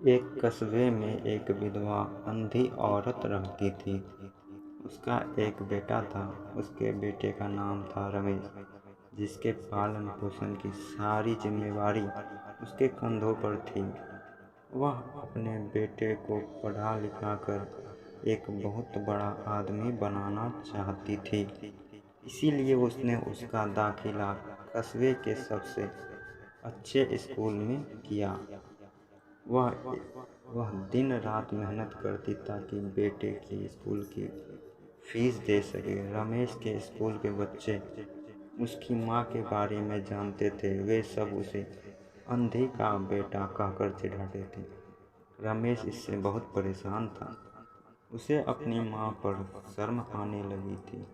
एक कस्बे में एक विधवा अंधी औरत रहती थी। उसका एक बेटा था। उसके बेटे का नाम था रमेश, जिसके पालन पोषण की सारी जिम्मेवारी उसके कंधों पर थी। वह अपने बेटे को पढ़ा लिखा कर एक बहुत बड़ा आदमी बनाना चाहती थी। इसीलिए उसने उसका दाखिला कस्बे के सबसे अच्छे स्कूल में किया। वह दिन रात मेहनत करती ताकि बेटे की स्कूल की फीस दे सके। रमेश के स्कूल के बच्चे उसकी माँ के बारे में जानते थे। वे सब उसे अंधी का बेटा कहकर चिढ़ाते थे। रमेश इससे बहुत परेशान था। उसे अपनी माँ पर शर्म आने लगी थी।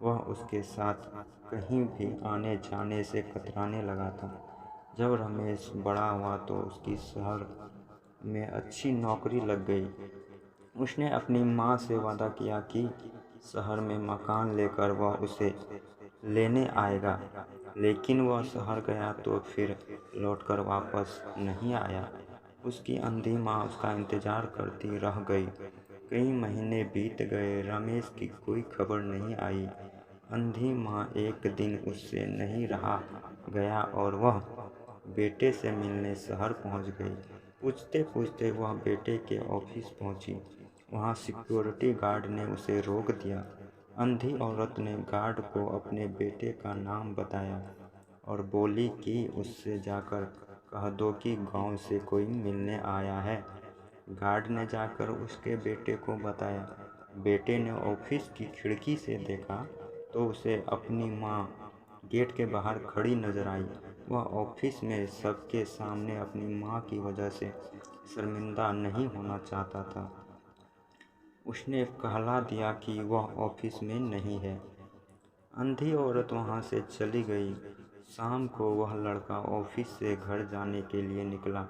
वह उसके साथ कहीं भी आने जाने से कतराने लगा था। जब रमेश बड़ा हुआ तो उसकी शहर में अच्छी नौकरी लग गई। उसने अपनी माँ से वादा किया कि शहर में मकान लेकर वह उसे लेने आएगा, लेकिन वह शहर गया तो फिर लौटकर वापस नहीं आया। उसकी अंधी माँ उसका इंतजार करती रह गई। कई महीने बीत गए, रमेश की कोई खबर नहीं आई। अंधी माँ एक दिन उससे नहीं रहा गया और वह बेटे से मिलने शहर पहुंच गई। पूछते पूछते वह बेटे के ऑफिस पहुंची। वहां सिक्योरिटी गार्ड ने उसे रोक दिया। अंधी औरत ने गार्ड को अपने बेटे का नाम बताया और बोली कि उससे जाकर कह दो कि गांव से कोई मिलने आया है। गार्ड ने जाकर उसके बेटे को बताया। बेटे ने ऑफिस की खिड़की से देखा तो उसे अपनी माँ गेट के बाहर खड़ी नजर आई। वह ऑफिस में सबके सामने अपनी माँ की वजह से शर्मिंदा नहीं होना चाहता था। उसने कहला दिया कि वह ऑफिस में नहीं है। अंधी औरत वहां से चली गई। शाम को वह लड़का ऑफिस से घर जाने के लिए निकला।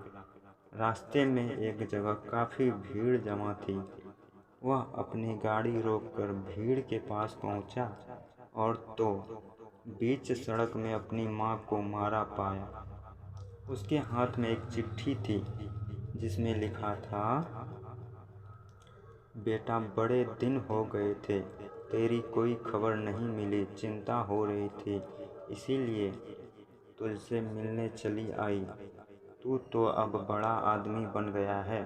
रास्ते में एक जगह काफ़ी भीड़ जमा थी। वह अपनी गाड़ी रोककर भीड़ के पास पहुंचा और तो बीच सड़क में अपनी माँ को मारा पाया। उसके हाथ में एक चिट्ठी थी जिसमें लिखा था, बेटा बड़े दिन हो गए थे, तेरी कोई खबर नहीं मिली, चिंता हो रही थी, इसीलिए तुझसे मिलने चली आई। तू तो अब बड़ा आदमी बन गया है,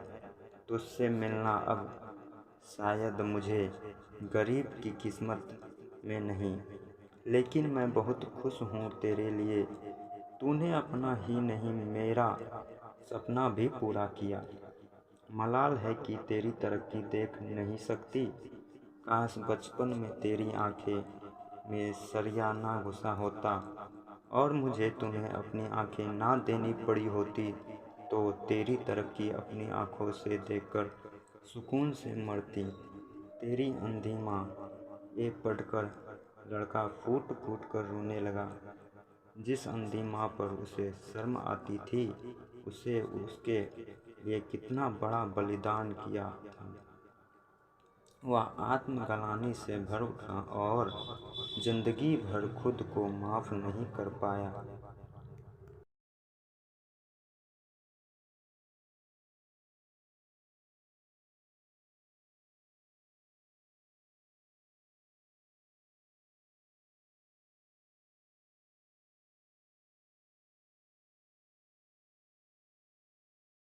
तुझसे मिलना अब शायद मुझे गरीब की किस्मत में नहीं, लेकिन मैं बहुत खुश हूँ तेरे लिए। तूने अपना ही नहीं मेरा सपना भी पूरा किया। मलाल है कि तेरी तरक्की देख नहीं सकती। काश बचपन में तेरी आंखें में सरिया ना घुसा होता और मुझे तुम्हें अपनी आंखें ना देनी पड़ी होती, तो तेरी तरक्की अपनी आंखों से देखकर सुकून से मरती। तेरी अंधी माँ। ये पढ़कर लड़का फूट फूट कर रोने लगा। जिस अंधी माँ पर उसे शर्म आती थी, उसे उसके लिए कितना बड़ा बलिदान किया था। वह आत्मग्लानि से भर उठा और जिंदगी भर खुद को माफ़ नहीं कर पाया।